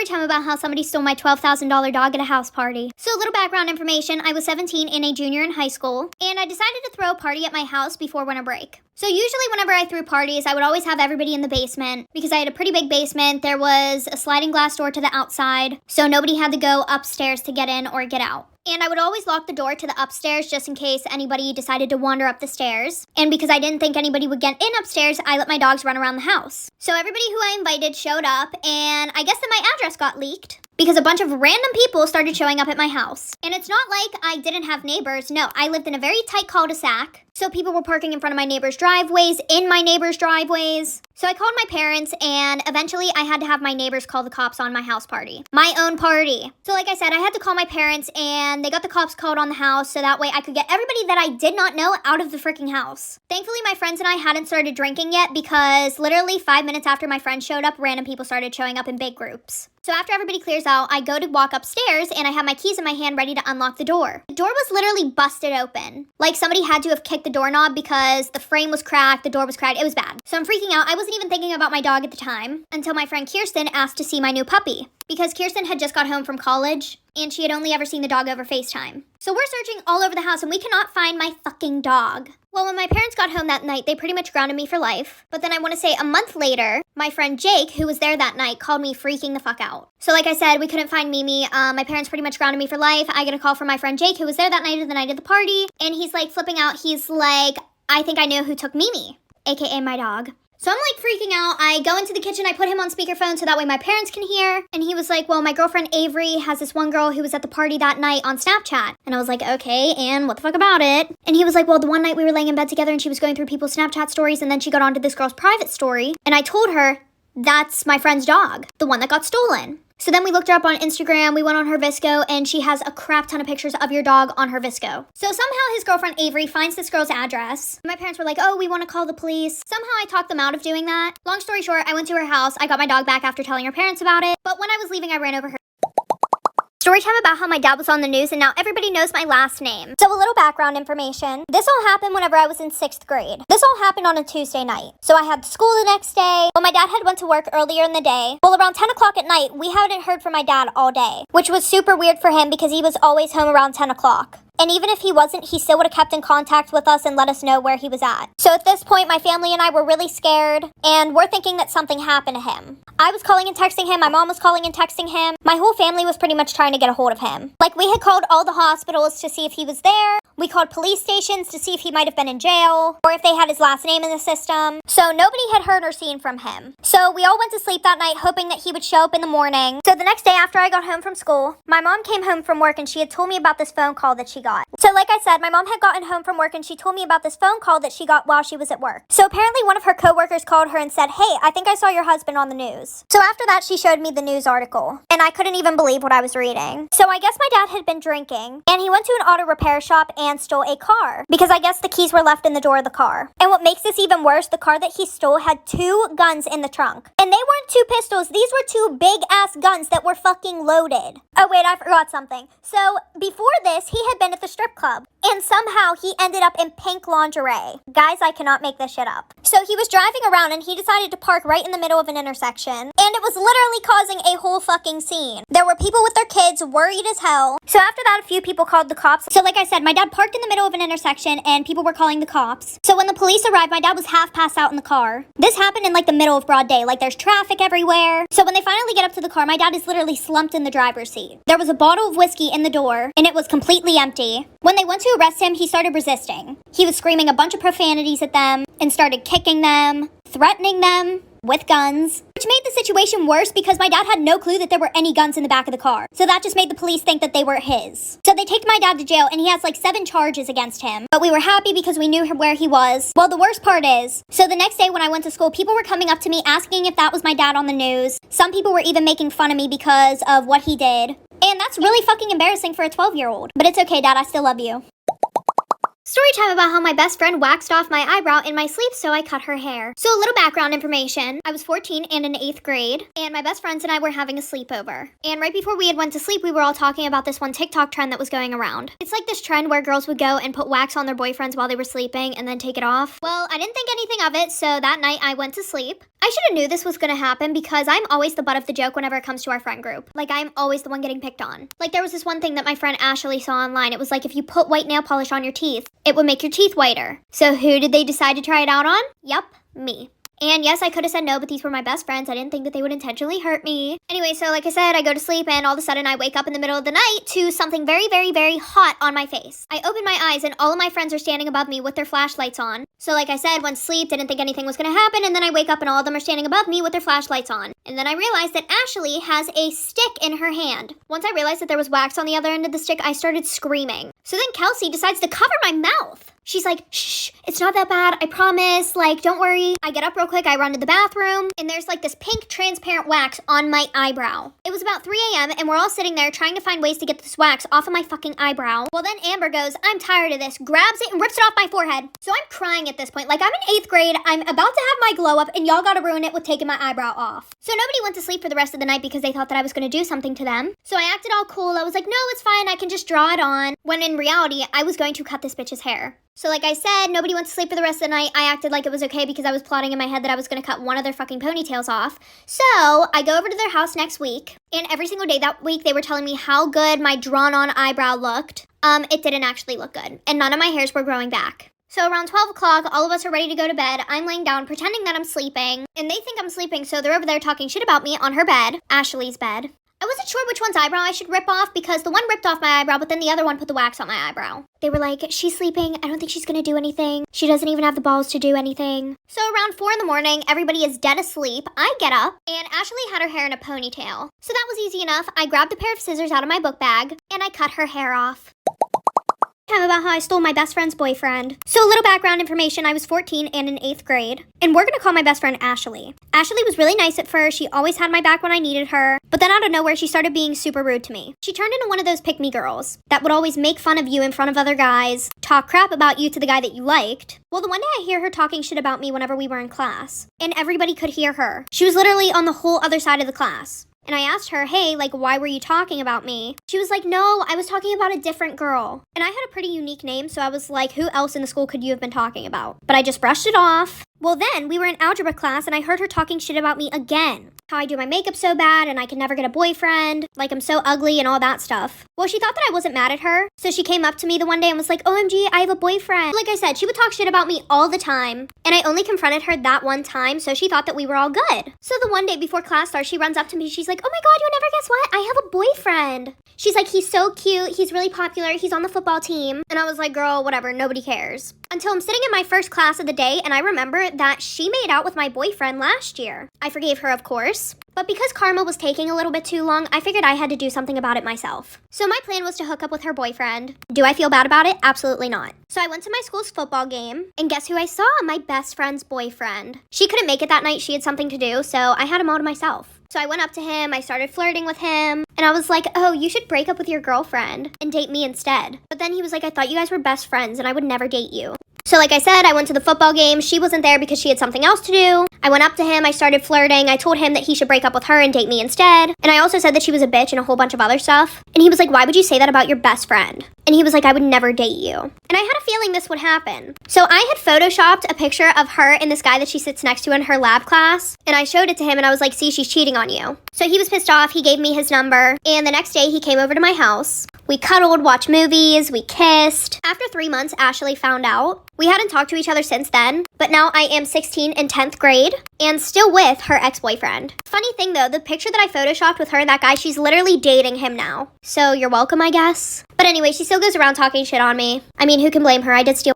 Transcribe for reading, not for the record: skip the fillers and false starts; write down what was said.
story time about how somebody stole my $12,000 dog at a house party. So a little background information, I was 17 and a junior in high school, and I decided to throw a party at my house before winter break. So usually whenever I threw parties, I would always have everybody in the basement because I had a pretty big basement. There was a sliding glass door to the outside, so nobody had to go upstairs to get in or get out. And I would always lock the door to the upstairs just in case anybody decided to wander up the stairs. And because I didn't think anybody would get in upstairs, I let my dogs run around the house. So everybody who I invited showed up, and I guess that my address got leaked because a bunch of random people started showing up at my house. And it's not like I didn't have neighbors. No, I lived in a very tight cul-de-sac. So people were parking in front of my neighbors' driveways, in my neighbors' driveways. So I called my parents, and eventually I had to have my neighbors call the cops on my house party. My own party. So like I said, I had to call my parents, and they got the cops called on the house so that way I could get everybody that I did not know out of the freaking house. Thankfully, my friends and I hadn't started drinking yet because literally 5 minutes after my friends showed up, random people started showing up in big groups. So after everybody clears out, I go to walk upstairs, and I have my keys in my hand ready to unlock the door. The door was literally busted open. Like somebody had to have kicked the doorknob because the frame was cracked, the door was cracked, it was bad. So I'm freaking out. I wasn't even thinking about my dog at the time until my friend Kirsten asked to see my new puppy because Kirsten had just got home from college and she had only ever seen the dog over FaceTime. So we're searching all over the house and we cannot find my fucking dog. Well, when my parents got home that night, they pretty much grounded me for life. But then I want to say a month later, my friend Jake, who was there that night, called me freaking the fuck out. So like I said, we couldn't find Mimi. My parents pretty much grounded me for life. I get a call from my friend Jake, who was there that night of the night of the party. And he's like flipping out. He's like, I think I know who took Mimi, aka my dog. So I'm like freaking out. I go into the kitchen, I put him on speakerphone so that way my parents can hear. And he was like, well, my girlfriend Avery has this one girl who was at the party that night on Snapchat. And I was like, okay, and what the fuck about it? And he was like, well, the one night we were laying in bed together and she was going through people's Snapchat stories and then she got onto this girl's private story. And I told her, that's my friend's dog, the one that got stolen. So then we looked her up on Instagram, we went on her Visco, and she has a crap ton of pictures of your dog on her Visco. So somehow his girlfriend Avery finds this girl's address. My parents were like, oh, we want to call the police. Somehow I talked them out of doing that. Long story short, I went to her house, I got my dog back after telling her parents about it, but when I was leaving, I ran over her. Storytime about how my dad was on the news and now everybody knows my last name. So a little background information. This all happened whenever I was in 6th grade. This all happened on a Tuesday night. So I had school the next day. Well, my dad had went to work earlier in the day. Well, around 10 o'clock at night, we hadn't heard from my dad all day, which was super weird for him because he was always home around 10 o'clock. And even if he wasn't, he still would have kept in contact with us and let us know where he was at. So at this point, my family and I were really scared, and we're thinking that something happened to him. I was calling and texting him, my mom was calling and texting him. My whole family was pretty much trying to get a hold of him. Like, we had called all the hospitals to see if he was there. We called police stations to see if he might have been in jail, or if they had his last name in the system. So nobody had heard or seen from him. So we all went to sleep that night hoping that he would show up in the morning. So the next day after I got home from school, my mom came home from work and she had told me about this phone call that she got. So like I said, my mom had gotten home from work and she told me about this phone call that she got while she was at work. So apparently one of her coworkers called her and said, hey, I think I saw your husband on the news. So after that, she showed me the news article and I couldn't even believe what I was reading. So I guess my dad had been drinking and he went to an auto repair shop and stole a car because I guess the keys were left in the door of the car. And what makes this even worse, the car that he stole had 2 guns in the trunk. And they weren't 2 pistols, these were 2 big ass guns that were fucking loaded. Oh wait, I forgot something. So before this, he had been at the strip club. And somehow he ended up in pink lingerie. Guys, I cannot make this shit up. So he was driving around and he decided to park right in the middle of an intersection. And it was literally causing a whole fucking scene. There were people with their kids worried as hell. So after that, a few people called the cops. So like I said, my dad parked in the middle of an intersection and people were calling the cops. So when the police arrived, my dad was half passed out in the car. This happened in like the middle of broad day. Like there's traffic everywhere. So when they finally get up to the car, my dad is literally slumped in the driver's seat. There was a bottle of whiskey in the door and it was completely empty. When they went to arrest him, he started resisting. He was screaming a bunch of profanities at them and started kicking them, threatening them with guns, which made the situation worse because my dad had no clue that there were any guns in the back of the car. So that just made the police think that they were his. So they take my dad to jail and he has like 7 charges against him. But we were happy because we knew where he was. Well, the worst part is, so the next day when I went to school, people were coming up to me asking if that was my dad on the news. Some people were even making fun of me because of what he did. And that's really fucking embarrassing for a 12-year-old. But it's okay, Dad, I still love you. Storytime about how my best friend waxed off my eyebrow in my sleep, so I cut her hair. So a little background information. I was 14 and in 8th grade, and my best friends and I were having a sleepover. And right before we had went to sleep, we were all talking about this one TikTok trend that was going around. It's like this trend where girls would go and put wax on their boyfriends while they were sleeping and then take it off. Well, I didn't think anything of it, so that night I went to sleep. I should have knew this was gonna happen because I'm always the butt of the joke whenever it comes to our friend group. Like, I'm always the one getting picked on. Like, there was this one thing that my friend Ashley saw online. It was like, if you put white nail polish on your teeth, it would make your teeth whiter. So who did they decide to try it out on? Yup, me. And yes, I could have said no, but these were my best friends. I didn't think that they would intentionally hurt me. Anyway, so like I said, I go to sleep and all of a sudden I wake up in the middle of the night to something very, very, very hot on my face. I open my eyes and all of my friends are standing above me with their flashlights on. So like I said, went to sleep, didn't think anything was gonna happen, and then I wake up and all of them are standing above me with their flashlights on. And then I realized that Ashley has a stick in her hand. Once I realized that there was wax on the other end of the stick, I started screaming. So then Kelsey decides to cover my mouth. She's like, shh, it's not that bad, I promise, like, don't worry. I get up real quick, I run to the bathroom, and there's like this pink transparent wax on my eyebrow. It was about 3 a.m. and we're all sitting there trying to find ways to get this wax off of my fucking eyebrow. Well, then Amber goes, I'm tired of this, grabs it and rips it off my forehead. So I'm crying at this point. Like, I'm in 8th grade, I'm about to have my glow up, and y'all gotta ruin it with taking my eyebrow off. So nobody went to sleep for the rest of the night because they thought that I was gonna do something to them. So I acted all cool. I was like, no, it's fine, I can just draw it on. When in reality, I was going to cut this bitch's hair. So like I said, nobody went to sleep for the rest of the night. I acted like it was okay because I was plotting in my head that I was going to cut one of their fucking ponytails off. So I go over to their house next week, and every single day that week they were telling me how good my drawn-on eyebrow looked. It didn't actually look good, and none of my hairs were growing back. So around 12 o'clock, all of us are ready to go to bed. I'm laying down pretending that I'm sleeping, and they think I'm sleeping, so they're over there talking shit about me on her bed, Ashley's bed. I wasn't sure which one's eyebrow I should rip off because the one ripped off my eyebrow, but then the other one put the wax on my eyebrow. They were like, she's sleeping. I don't think she's gonna do anything. She doesn't even have the balls to do anything. So around 4 in the morning, everybody is dead asleep. I get up, and Ashley had her hair in a ponytail. So that was easy enough. I grabbed a pair of scissors out of my book bag, and I cut her hair off. About how I stole my best friend's boyfriend. So a little background information, I was 14 and in 8th grade. And we're gonna call my best friend Ashley. Ashley was really nice at first. She always had my back when I needed her. But then out of nowhere, she started being super rude to me. She turned into one of those pick-me girls that would always make fun of you in front of other guys, talk crap about you to the guy that you liked. Well, the one day I hear her talking shit about me whenever we were in class. And everybody could hear her. She was literally on the whole other side of the class. And I asked her, hey, like, why were you talking about me? She was like, no, I was talking about a different girl. And I had a pretty unique name, so I was like, who else in the school could you have been talking about? But I just brushed it off. Well, then we were in algebra class and I heard her talking shit about me again. How I do my makeup so bad and I can never get a boyfriend, like I'm so ugly and all that stuff. Well, she thought that I wasn't mad at her, so she came up to me the one day and was like, OMG, I have a boyfriend. Like I said, she would talk shit about me all the time, and I only confronted her that one time, so she thought that we were all good. So the one day before class starts, she runs up to me, she's like, oh my god, you'll never guess what? I have a boyfriend. She's like, he's so cute, he's really popular, he's on the football team. And I was like, girl, whatever, nobody cares. Until I'm sitting in my first class of the day, and I remember that she made out with my boyfriend last year. I forgave her, of course. But because karma was taking a little bit too long, I figured I had to do something about it myself. So my plan was to hook up with her boyfriend. Do I feel bad about it? Absolutely not. So I went to my school's football game, and guess who I saw? My best friend's boyfriend. She couldn't make it that night, she had something to do, so I had him all to myself. So I went up to him, I started flirting with him, and I was like, oh, you should break up with your girlfriend and date me instead. But then he was like, I thought you guys were best friends and I would never date you. So like I said, I went to the football game. She wasn't there because she had something else to do. I went up to him, I started flirting. I told him that he should break up with her and date me instead. And I also said that she was a bitch and a whole bunch of other stuff. And he was like, why would you say that about your best friend? And he was like, I would never date you. And I had a feeling this would happen. So I had photoshopped a picture of her and this guy that she sits next to in her lab class. And I showed it to him and I was like, see, she's cheating on you. So he was pissed off, he gave me his number. And the next day he came over to my house. We cuddled, watched movies, we kissed. After 3 months, Ashley found out. We hadn't talked to each other since then, but now I am 16 in 10th grade and still with her ex-boyfriend. Funny thing though, the picture that I photoshopped with her and that guy, she's literally dating him now. So you're welcome, I guess. But anyway, she still goes around talking shit on me. I mean, who can blame her? I did steal